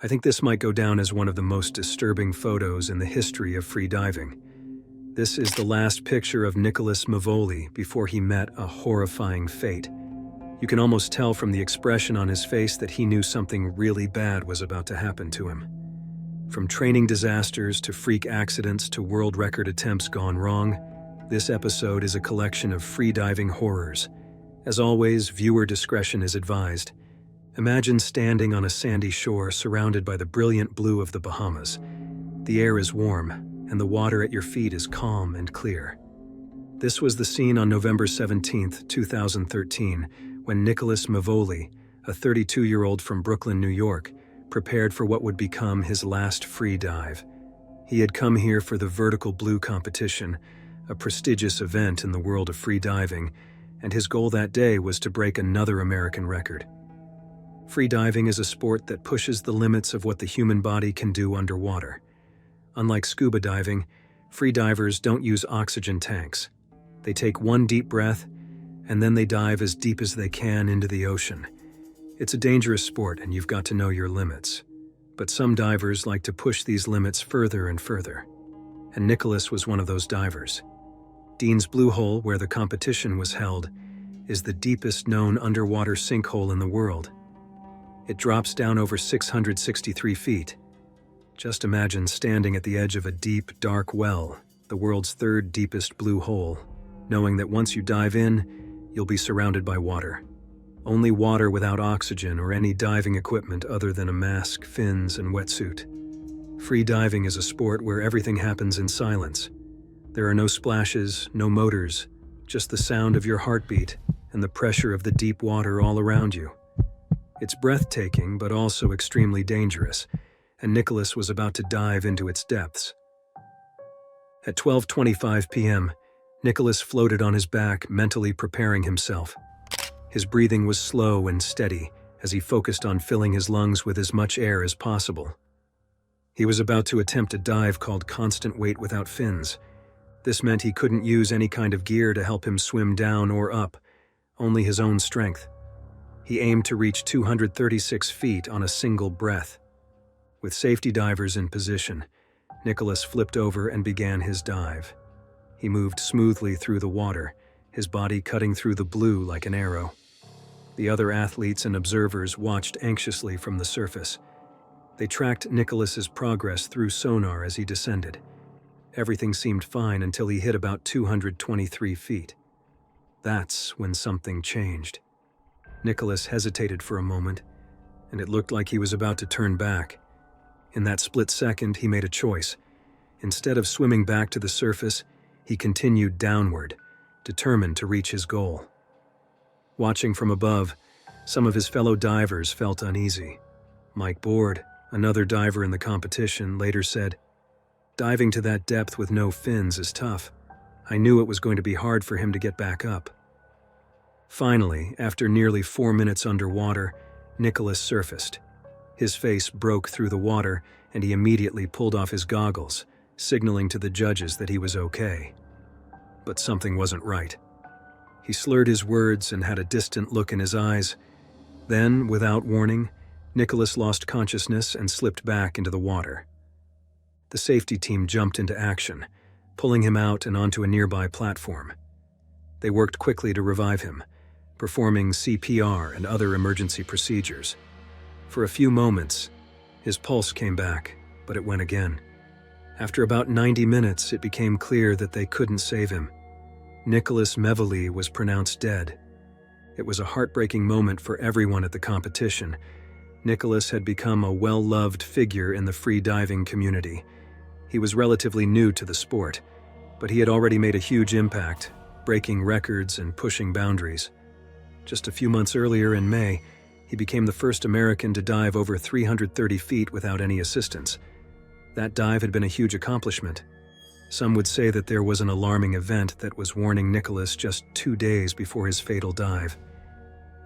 I think this might go down as one of the most disturbing photos in the history of free diving. This is the last picture of Nicholas Mevoli before he met a horrifying fate. You can almost tell from the expression on his face that he knew something really bad was about to happen to him. From training disasters to freak accidents to world record attempts gone wrong, this episode is a collection of free diving horrors. As always, viewer discretion is advised. Imagine standing on a sandy shore surrounded by the brilliant blue of the Bahamas. The air is warm, and the water at your feet is calm and clear. This was the scene on November 17, 2013, when Nicholas Mevoli, a 32-year-old from Brooklyn, New York, prepared for what would become his last free dive. He had come here for the vertical blue competition, a prestigious event in the world of free diving, and his goal that day was to break another American record. Free diving is a sport that pushes the limits of what the human body can do underwater. Unlike scuba diving, free divers don't use oxygen tanks. They take one deep breath, and then they dive as deep as they can into the ocean. It's a dangerous sport, and you've got to know your limits. But some divers like to push these limits further and further. And Nicholas was one of those divers. Dean's Blue Hole, where the competition was held, is the deepest known underwater sinkhole in the world. It drops down over 663 feet. Just imagine standing at the edge of a deep, dark well, the world's third deepest blue hole, knowing that once you dive in, you'll be surrounded by water. Only water without oxygen or any diving equipment other than a mask, fins, and wetsuit. Free diving is a sport where everything happens in silence. There are no splashes, no motors, just the sound of your heartbeat and the pressure of the deep water all around you. It's breathtaking, but also extremely dangerous, and Nicholas was about to dive into its depths. At 12:25 p.m., Nicholas floated on his back, mentally preparing himself. His breathing was slow and steady as he focused on filling his lungs with as much air as possible. He was about to attempt a dive called constant weight without fins. This meant he couldn't use any kind of gear to help him swim down or up, only his own strength. He aimed to reach 236 feet on a single breath. With safety divers in position, Nicholas flipped over and began his dive. He moved smoothly through the water, his body cutting through the blue like an arrow. The other athletes and observers watched anxiously from the surface. They tracked Nicholas's progress through sonar as he descended. Everything seemed fine until he hit about 223 feet. That's when something changed. Nicholas hesitated for a moment, and it looked like he was about to turn back. In that split second, he made a choice. Instead of swimming back to the surface, he continued downward, determined to reach his goal. Watching from above, some of his fellow divers felt uneasy. Mike Board, another diver in the competition, later said, "Diving to that depth with no fins is tough. I knew it was going to be hard for him to get back up." Finally, after nearly 4 minutes underwater, Nicholas surfaced. His face broke through the water, and he immediately pulled off his goggles, signaling to the judges that he was okay. But something wasn't right. He slurred his words and had a distant look in his eyes. Then, without warning, Nicholas lost consciousness and slipped back into the water. The safety team jumped into action, pulling him out and onto a nearby platform. They worked quickly to revive him, performing CPR and other emergency procedures. For a few moments, his pulse came back, but it went again. After about 90 minutes, it became clear that they couldn't save him. Nicholas Mevoli was pronounced dead. It was a heartbreaking moment for everyone at the competition. Nicholas had become a well-loved figure in the free diving community. He was relatively new to the sport, but he had already made a huge impact, breaking records and pushing boundaries. Just a few months earlier in May, he became the first American to dive over 330 feet without any assistance. That dive had been a huge accomplishment. Some would say that there was an alarming event that was warning Nicholas just 2 days before his fatal dive.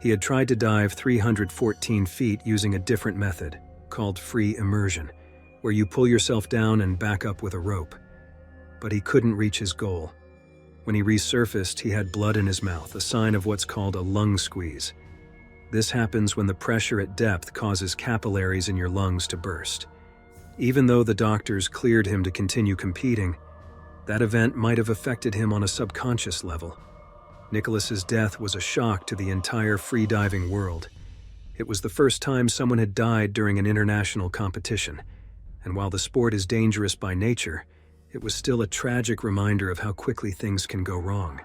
He had tried to dive 314 feet using a different method, called free immersion, where you pull yourself down and back up with a rope. But he couldn't reach his goal. When he resurfaced, he had blood in his mouth, a sign of what's called a lung squeeze. This happens when the pressure at depth causes capillaries in your lungs to burst. Even though the doctors cleared him to continue competing, that event might have affected him on a subconscious level. Nicholas's death was a shock to the entire freediving world. It was the first time someone had died during an international competition, and while the sport is dangerous by nature, it was still a tragic reminder of how quickly things can go wrong.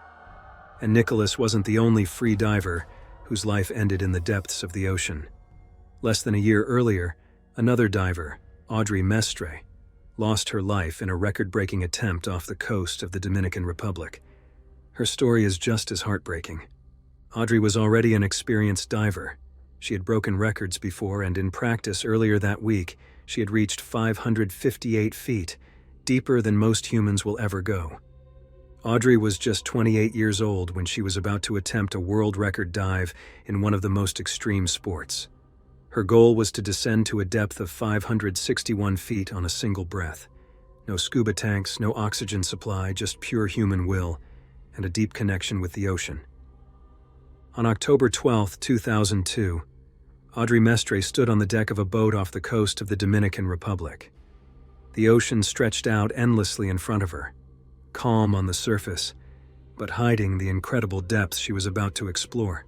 And Nicholas wasn't the only free diver whose life ended in the depths of the ocean. Less than a year earlier, another diver, Audrey Mestre, lost her life in a record-breaking attempt off the coast of the Dominican Republic. Her story is just as heartbreaking. Audrey was already an experienced diver. She had broken records before, and in practice earlier that week, she had reached 558 feet, deeper than most humans will ever go. Audrey was just 28 years old when she was about to attempt a world record dive in one of the most extreme sports. Her goal was to descend to a depth of 561 feet on a single breath. No scuba tanks, no oxygen supply, just pure human will and a deep connection with the ocean. On October 12, 2002, Audrey Mestre stood on the deck of a boat off the coast of the Dominican Republic. The ocean stretched out endlessly in front of her, calm on the surface, but hiding the incredible depths she was about to explore.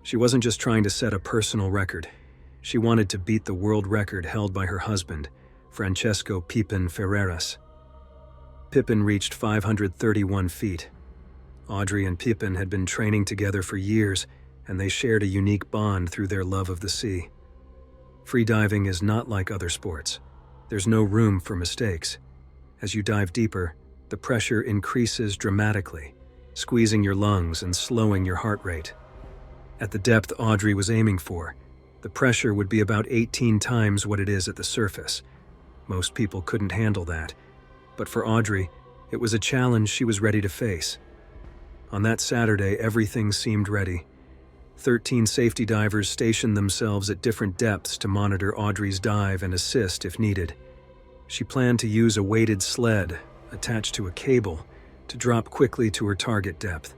She wasn't just trying to set a personal record. She wanted to beat the world record held by her husband, Francesco "Pipin" Ferreras. Pipin reached 531 feet. Audrey and Pipin had been training together for years, and they shared a unique bond through their love of the sea. Freediving is not like other sports. There's no room for mistakes. As you dive deeper, the pressure increases dramatically, squeezing your lungs and slowing your heart rate. At the depth Audrey was aiming for, the pressure would be about 18 times what it is at the surface. Most people couldn't handle that, but for Audrey, it was a challenge she was ready to face. On that Saturday, everything seemed ready. 13 safety divers stationed themselves at different depths to monitor Audrey's dive and assist if needed. She planned to use a weighted sled attached to a cable to drop quickly to her target depth.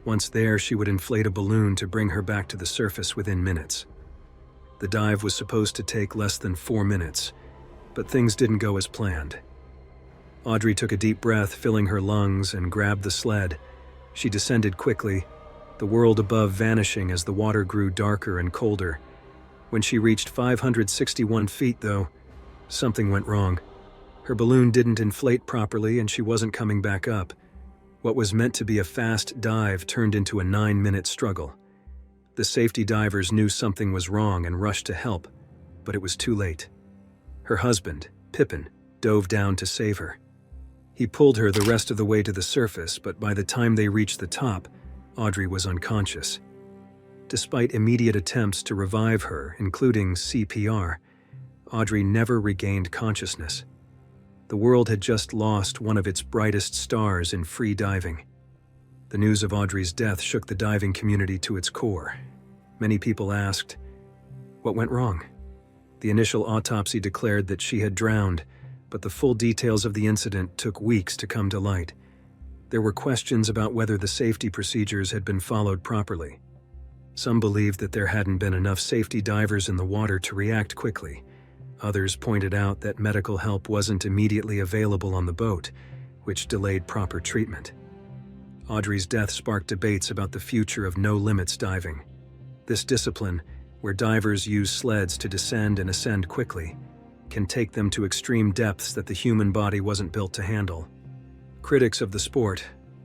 Once there, she would inflate a balloon to bring her back to the surface within minutes. The dive was supposed to take less than 4 minutes, but things didn't go as planned. Audrey took a deep breath, filling her lungs, and grabbed the sled. She descended quickly, the world above vanishing as the water grew darker and colder. When she reached 561 feet, though, something went wrong. Her balloon didn't inflate properly and she wasn't coming back up. What was meant to be a fast dive turned into a 9-minute struggle. The safety divers knew something was wrong and rushed to help, but it was too late. Her husband, Pipin, dove down to save her. He pulled her the rest of the way to the surface, but by the time they reached the top, Audrey was unconscious. Despite immediate attempts to revive her, including CPR, Audrey never regained consciousness. The world had just lost one of its brightest stars in free diving. The news of Audrey's death shook the diving community to its core. Many people asked, what went wrong? The initial autopsy declared that she had drowned, but the full details of the incident took weeks to come to light. There were questions about whether the safety procedures had been followed properly. Some believed that there hadn't been enough safety divers in the water to react quickly. Others pointed out that medical help wasn't immediately available on the boat, which delayed proper treatment. Audrey's death sparked debates about the future of no-limits diving. This discipline, where divers use sleds to descend and ascend quickly, can take them to extreme depths that the human body wasn't built to handle. Critics of the sport,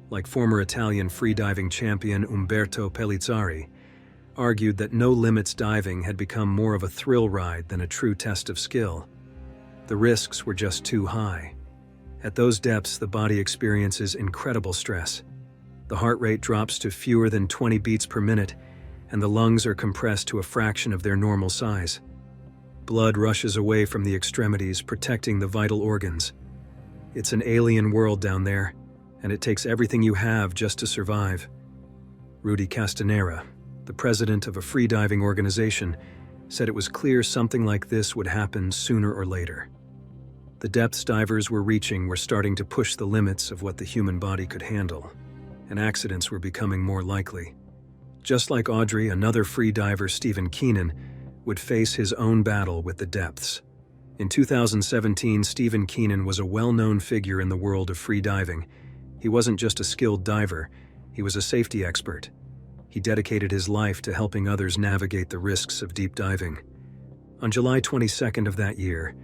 like former Italian freediving champion Umberto Pellizzari, argued that no-limits diving had become more of a thrill ride than a true test of skill. The risks were just too high. At those depths, the body experiences incredible stress. The heart rate drops to fewer than 20 beats per minute, and the lungs are compressed to a fraction of their normal size. Blood rushes away from the extremities, protecting the vital organs. It's an alien world down there, and it takes everything you have just to survive. Rudy Castanera, the president of a freediving organization, said it was clear something like this would happen sooner or later. The depths divers were reaching were starting to push the limits of what the human body could handle, and accidents were becoming more likely. Just like Audrey, another free diver, Stephen Keenan, would face his own battle with the depths. In 2017, Stephen Keenan was a well-known figure in the world of free diving. He wasn't just a skilled diver, he was a safety expert. He dedicated his life to helping others navigate the risks of deep diving. On July 22nd of that year,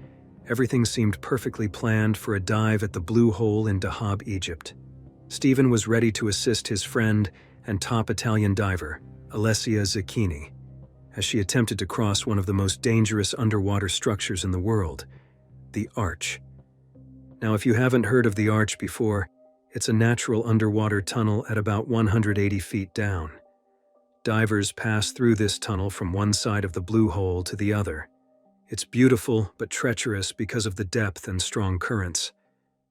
everything seemed perfectly planned for a dive at the Blue Hole in Dahab, Egypt. Stephen was ready to assist his friend and top Italian diver, Alessia Zecchini, as she attempted to cross one of the most dangerous underwater structures in the world, the Arch. Now, if you haven't heard of the Arch before, it's a natural underwater tunnel at about 180 feet down. Divers pass through this tunnel from one side of the Blue Hole to the other. It's beautiful but treacherous because of the depth and strong currents.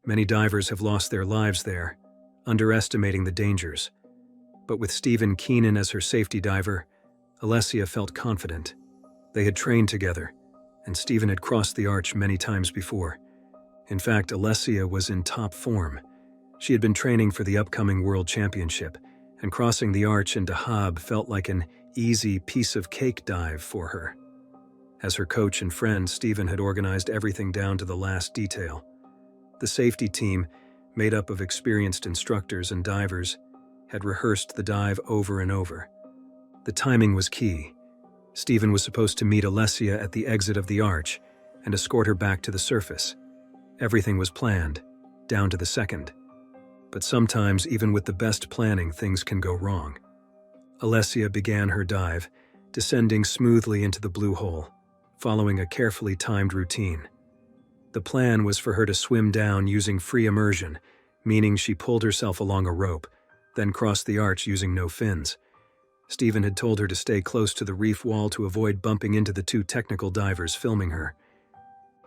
Many divers have lost their lives there, underestimating the dangers. But with Stephen Keenan as her safety diver, Alessia felt confident. They had trained together, and Stephen had crossed the Arch many times before. In fact, Alessia was in top form. She had been training for the upcoming World Championship, and crossing the Arch in Dahab felt like an easy piece-of-cake dive for her. As her coach and friend, Stephen had organized everything down to the last detail. The safety team, made up of experienced instructors and divers, had rehearsed the dive over and over. The timing was key. Stephen was supposed to meet Alessia at the exit of the Arch and escort her back to the surface. Everything was planned, down to the second. But sometimes, even with the best planning, things can go wrong. Alessia began her dive, descending smoothly into the Blue Hole, following a carefully timed routine. The plan was for her to swim down using free immersion, meaning she pulled herself along a rope, then crossed the Arch using no fins. Stephen had told her to stay close to the reef wall to avoid bumping into the two technical divers filming her.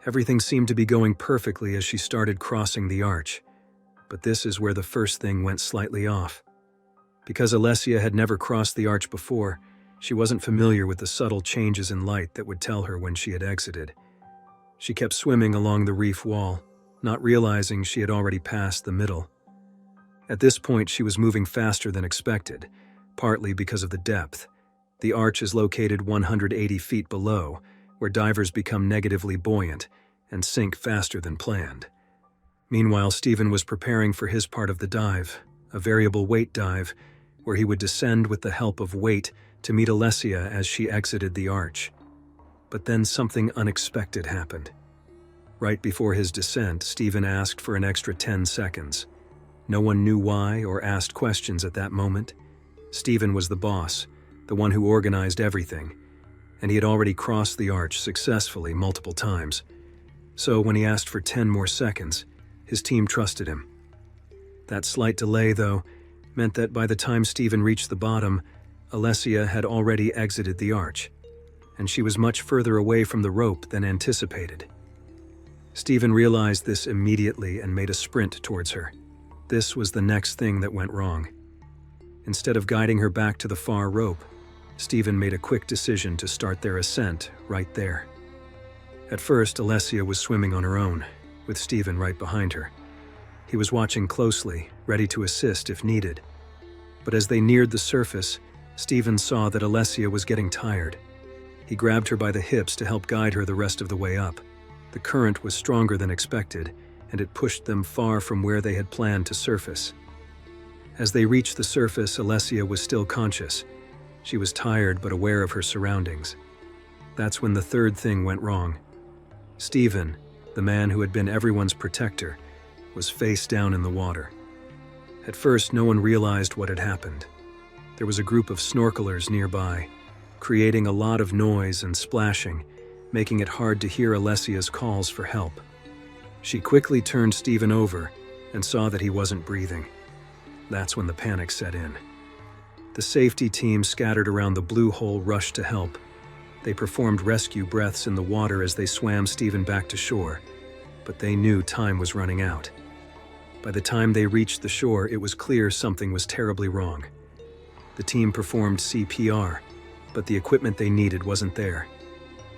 Everything seemed to be going perfectly as she started crossing the Arch, but this is where the first thing went slightly off. Because Alessia had never crossed the Arch before, she wasn't familiar with the subtle changes in light that would tell her when she had exited. She kept swimming along the reef wall, not realizing she had already passed the middle. At this point, she was moving faster than expected, partly because of the depth. The Arch is located 180 feet below, where divers become negatively buoyant and sink faster than planned. Meanwhile, Stephen was preparing for his part of the dive, a variable weight dive, where he would descend with the help of weight to meet Alessia as she exited the Arch. But then something unexpected happened. Right before his descent, Stephen asked for an extra 10 seconds. No one knew why or asked questions at that moment. Stephen was the boss, the one who organized everything, and he had already crossed the Arch successfully multiple times. So when he asked for 10 more seconds, his team trusted him. That slight delay, though, meant that by the time Stephen reached the bottom, Alessia had already exited the Arch, and she was much further away from the rope than anticipated. Stephen realized this immediately and made a sprint towards her. This was the next thing that went wrong. Instead of guiding her back to the far rope, Stephen made a quick decision to start their ascent right there. At first, Alessia was swimming on her own, with Stephen right behind her. He was watching closely, ready to assist if needed. But as they neared the surface, Stephen saw that Alessia was getting tired. He grabbed her by the hips to help guide her the rest of the way up. The current was stronger than expected, and it pushed them far from where they had planned to surface. As they reached the surface, Alessia was still conscious. She was tired but aware of her surroundings. That's when the third thing went wrong. Stephen, the man who had been everyone's protector, was face down in the water. At first, no one realized what had happened. There was a group of snorkelers nearby, creating a lot of noise and splashing, making it hard to hear Alessia's calls for help. She quickly turned Stephen over and saw that he wasn't breathing. That's when the panic set in. The safety team scattered around the Blue Hole rushed to help. They performed rescue breaths in the water as they swam Stephen back to shore, but they knew time was running out. By the time they reached the shore, it was clear something was terribly wrong. The team performed CPR, but the equipment they needed wasn't there.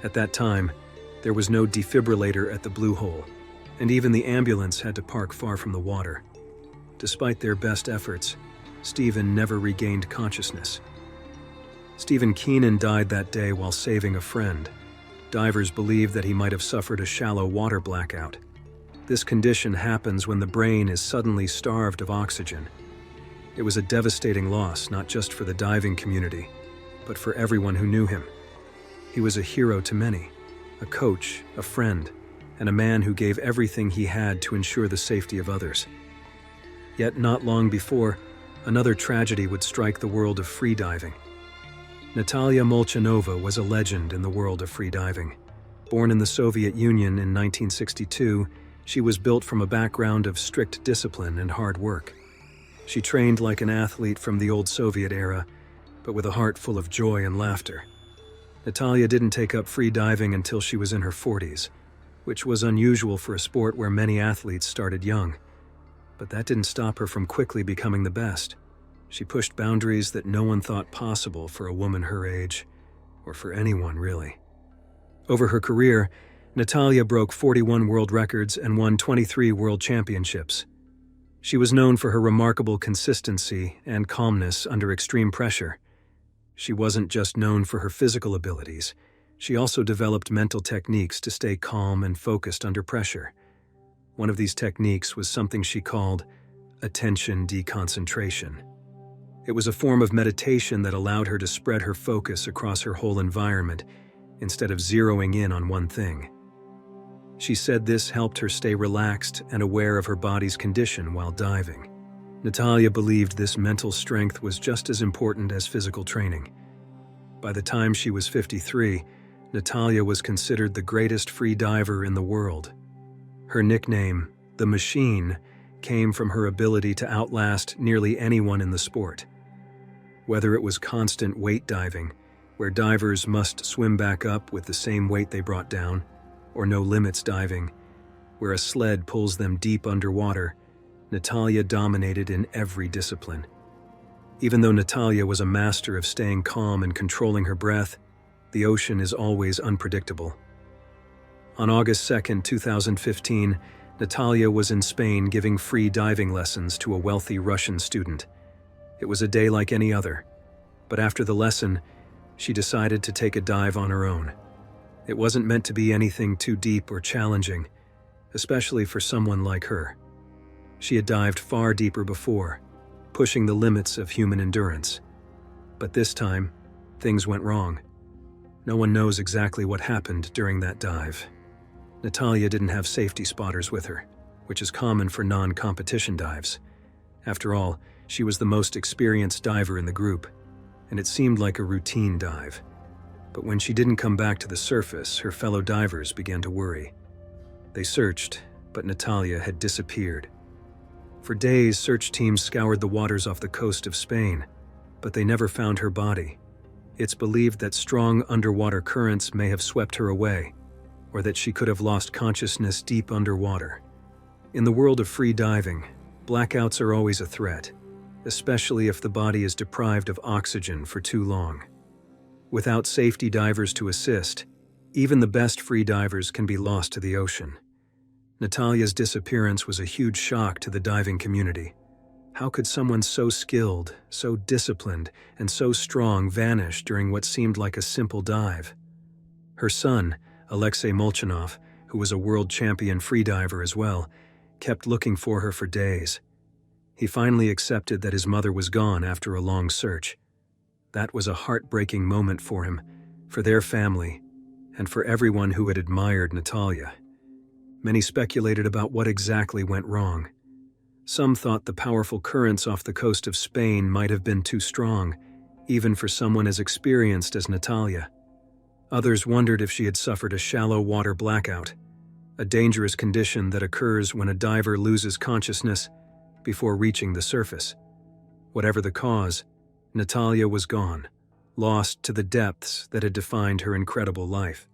At that time, there was no defibrillator at the Blue Hole, and even the ambulance had to park far from the water. Despite their best efforts, Stephen never regained consciousness. Stephen Keenan died that day while saving a friend. Divers believe that he might have suffered a shallow water blackout. This condition happens when the brain is suddenly starved of oxygen. It was a devastating loss, not just for the diving community, but for everyone who knew him. He was a hero to many, a coach, a friend, and a man who gave everything he had to ensure the safety of others. Yet not long before, another tragedy would strike the world of freediving. Natalia Molchanova was a legend in the world of freediving. Born in the Soviet Union in 1962, she was built from a background of strict discipline and hard work. She trained like an athlete from the old Soviet era, but with a heart full of joy and laughter. Natalia didn't take up freediving until she was in her 40s, which was unusual for a sport where many athletes started young. But that didn't stop her from quickly becoming the best. She pushed boundaries that no one thought possible for a woman her age, or for anyone really. Over her career, Natalia broke 41 world records and won 23 world championships. She was known for her remarkable consistency and calmness under extreme pressure. She wasn't just known for her physical abilities, she also developed mental techniques to stay calm and focused under pressure. One of these techniques was something she called attention deconcentration. It was a form of meditation that allowed her to spread her focus across her whole environment instead of zeroing in on one thing. She said this helped her stay relaxed and aware of her body's condition while diving. Natalia believed this mental strength was just as important as physical training. By the time she was 53, Natalia was considered the greatest free diver in the world. Her nickname, the Machine, came from her ability to outlast nearly anyone in the sport. Whether it was constant weight diving, where divers must swim back up with the same weight they brought down, or no limits diving, where a sled pulls them deep underwater, Natalia dominated in every discipline. Even though Natalia was a master of staying calm and controlling her breath, the ocean is always unpredictable. On August 2, 2015, Natalia was in Spain giving free diving lessons to a wealthy Russian student. It was a day like any other, but after the lesson, she decided to take a dive on her own. It wasn't meant to be anything too deep or challenging, especially for someone like her. She had dived far deeper before, pushing the limits of human endurance. But this time, things went wrong. No one knows exactly what happened during that dive. Natalia didn't have safety spotters with her, which is common for non-competition dives. After all, she was the most experienced diver in the group, and it seemed like a routine dive. But when she didn't come back to the surface, her fellow divers began to worry. They searched, but Natalia had disappeared. For days, search teams scoured the waters off the coast of Spain, but they never found her body. It's believed that strong underwater currents may have swept her away, or that she could have lost consciousness deep underwater. In the world of free diving, blackouts are always a threat, especially if the body is deprived of oxygen for too long. Without safety divers to assist, even the best free divers can be lost to the ocean. Natalia's disappearance was a huge shock to the diving community. How could someone so skilled, so disciplined, and so strong vanish during what seemed like a simple dive? Her son, Alexei Molchanov, who was a world champion freediver as well, kept looking for her for days. He finally accepted that his mother was gone after a long search. That was a heartbreaking moment for him, for their family, and for everyone who had admired Natalia. Many speculated about what exactly went wrong. Some thought the powerful currents off the coast of Spain might have been too strong, even for someone as experienced as Natalia. Others wondered if she had suffered a shallow water blackout, a dangerous condition that occurs when a diver loses consciousness before reaching the surface. Whatever the cause, Natalia was gone, lost to the depths that had defined her incredible life.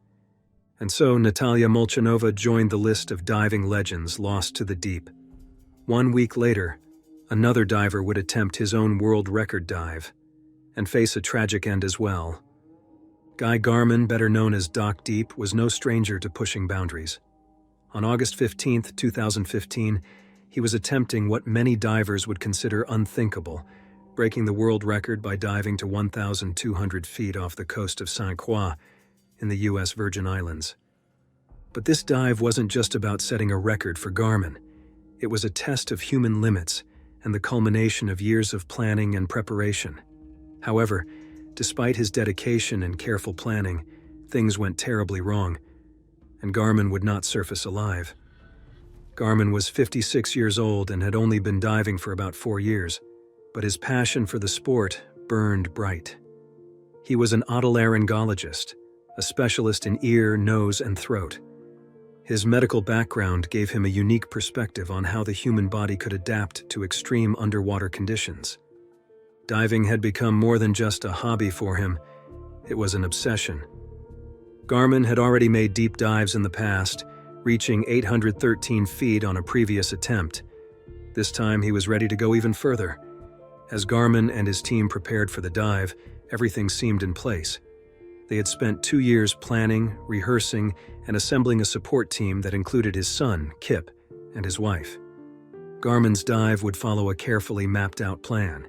And so Natalia Molchanova joined the list of diving legends lost to the deep. 1 week later, another diver would attempt his own world record dive and face a tragic end as well. Guy Garman, better known as Doc Deep, was no stranger to pushing boundaries. On August 15, 2015, he was attempting what many divers would consider unthinkable, breaking the world record by diving to 1,200 feet off the coast of Saint Croix in the U.S. Virgin Islands. But this dive wasn't just about setting a record for Garmin. It was a test of human limits and the culmination of years of planning and preparation. However, despite his dedication and careful planning, things went terribly wrong, and Garmin would not surface alive. Garmin was 56 years old and had only been diving for about 4 years, but his passion for the sport burned bright. He was an otolaryngologist, a specialist in ear, nose, and throat. His medical background gave him a unique perspective on how the human body could adapt to extreme underwater conditions. Diving had become more than just a hobby for him, it was an obsession. Garmin had already made deep dives in the past, reaching 813 feet on a previous attempt. This time he was ready to go even further. As Garmin and his team prepared for the dive, everything seemed in place. They had spent 2 years planning, rehearsing, and assembling a support team that included his son, Kip, and his wife. Garmin's dive would follow a carefully mapped-out plan.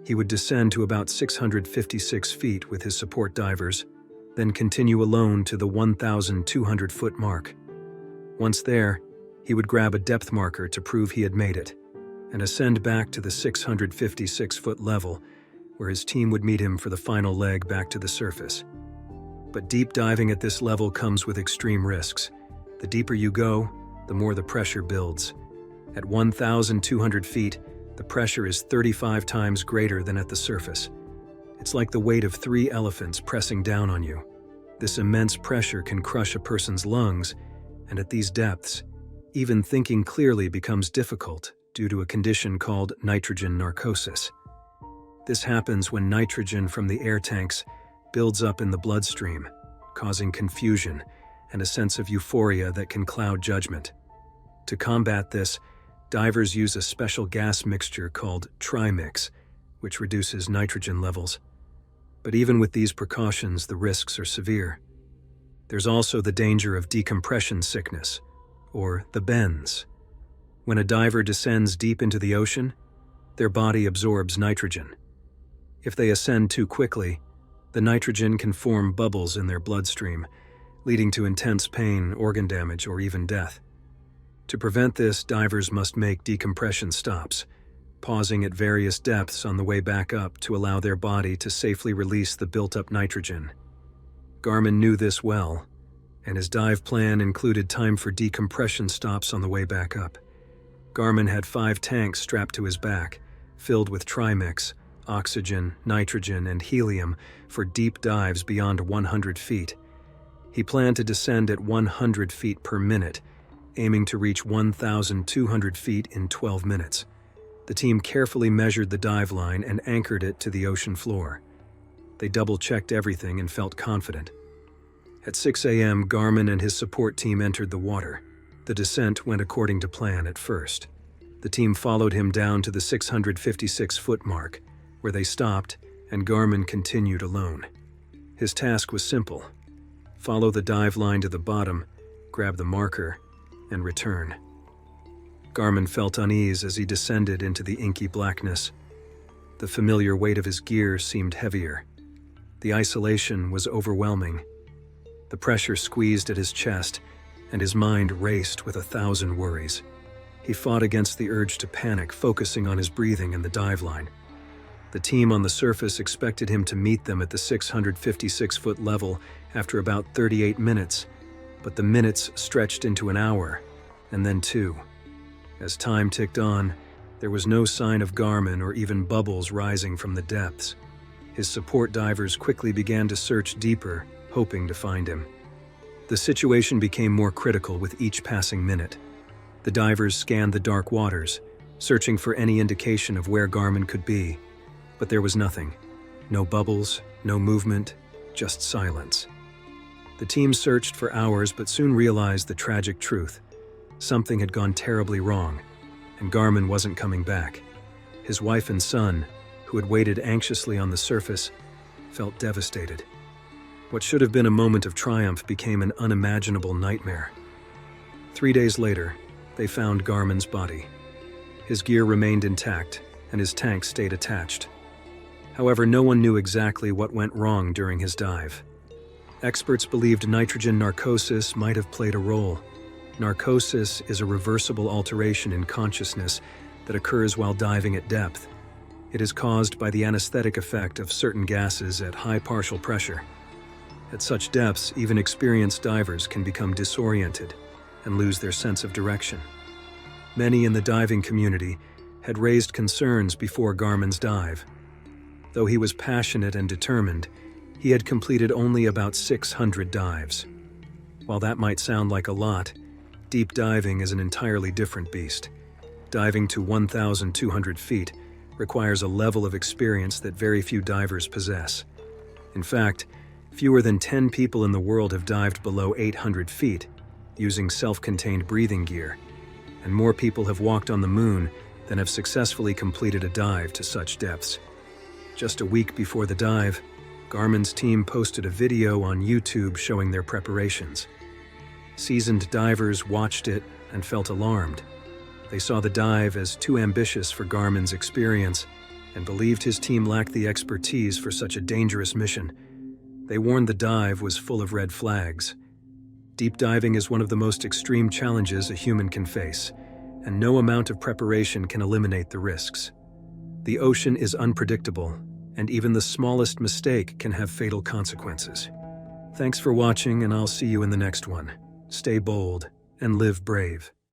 He would descend to about 656 feet with his support divers, then continue alone to the 1,200-foot mark. Once there, he would grab a depth marker to prove he had made it, and ascend back to the 656-foot level, where his team would meet him for the final leg back to the surface. But deep diving at this level comes with extreme risks. The deeper you go, the more the pressure builds. At 1,200 feet, the pressure is 35 times greater than at the surface. It's like the weight of 3 elephants pressing down on you. This immense pressure can crush a person's lungs, and at these depths, even thinking clearly becomes difficult due to a condition called nitrogen narcosis. This happens when nitrogen from the air tanks builds up in the bloodstream, causing confusion and a sense of euphoria that can cloud judgment. To combat this, divers use a special gas mixture called trimix, which reduces nitrogen levels. But even with these precautions, the risks are severe. There's also the danger of decompression sickness, or the bends. When a diver descends deep into the ocean, their body absorbs nitrogen. If they ascend too quickly, the nitrogen can form bubbles in their bloodstream, leading to intense pain, organ damage, or even death. To prevent this, divers must make decompression stops, pausing at various depths on the way back up to allow their body to safely release the built-up nitrogen. Garmin knew this well, and his dive plan included time for decompression stops on the way back up. Garmin had 5 tanks strapped to his back, filled with trimix, oxygen, nitrogen, and helium for deep dives beyond 100 feet. He planned to descend at 100 feet per minute, aiming to reach 1,200 feet in 12 minutes. The team carefully measured the dive line and anchored it to the ocean floor. They double-checked everything and felt confident. At 6 a.m., Garmin and his support team entered the water. The descent went according to plan at first. The team followed him down to the 656-foot mark, where they stopped, and Garmin continued alone. His task was simple: follow the dive line to the bottom, grab the marker, and return. Garmin felt unease as he descended into the inky blackness. The familiar weight of his gear seemed heavier. The isolation was overwhelming. The pressure squeezed at his chest, and his mind raced with 1,000 worries. He fought against the urge to panic, focusing on his breathing and the dive line. The team on the surface expected him to meet them at the 656-foot level after about 38 minutes, but the minutes stretched into an hour, and then 2. As time ticked on, there was no sign of Garmin or even bubbles rising from the depths. His support divers quickly began to search deeper, hoping to find him. The situation became more critical with each passing minute. The divers scanned the dark waters, searching for any indication of where Garmin could be. But there was nothing. No bubbles, no movement, just silence. The team searched for hours but soon realized the tragic truth. Something had gone terribly wrong, and Garmin wasn't coming back. His wife and son, who had waited anxiously on the surface, felt devastated. What should have been a moment of triumph became an unimaginable nightmare. 3 days later, they found Garmin's body. His gear remained intact, and his tank stayed attached. However, no one knew exactly what went wrong during his dive. Experts believed nitrogen narcosis might have played a role. Narcosis is a reversible alteration in consciousness that occurs while diving at depth. It is caused by the anesthetic effect of certain gases at high partial pressure. At such depths, even experienced divers can become disoriented and lose their sense of direction. Many in the diving community had raised concerns before Garmin's dive. Though he was passionate and determined, he had completed only about 600 dives. While that might sound like a lot, deep diving is an entirely different beast. Diving to 1,200 feet requires a level of experience that very few divers possess. In fact, fewer than 10 people in the world have dived below 800 feet using self-contained breathing gear, and more people have walked on the moon than have successfully completed a dive to such depths. Just a week before the dive, Garmin's team posted a video on YouTube showing their preparations. Seasoned divers watched it and felt alarmed. They saw the dive as too ambitious for Garmin's experience and believed his team lacked the expertise for such a dangerous mission. They warned the dive was full of red flags. Deep diving is one of the most extreme challenges a human can face, and no amount of preparation can eliminate the risks. The ocean is unpredictable, and even the smallest mistake can have fatal consequences. Thanks for watching, and I'll see you in the next one. Stay bold and live brave.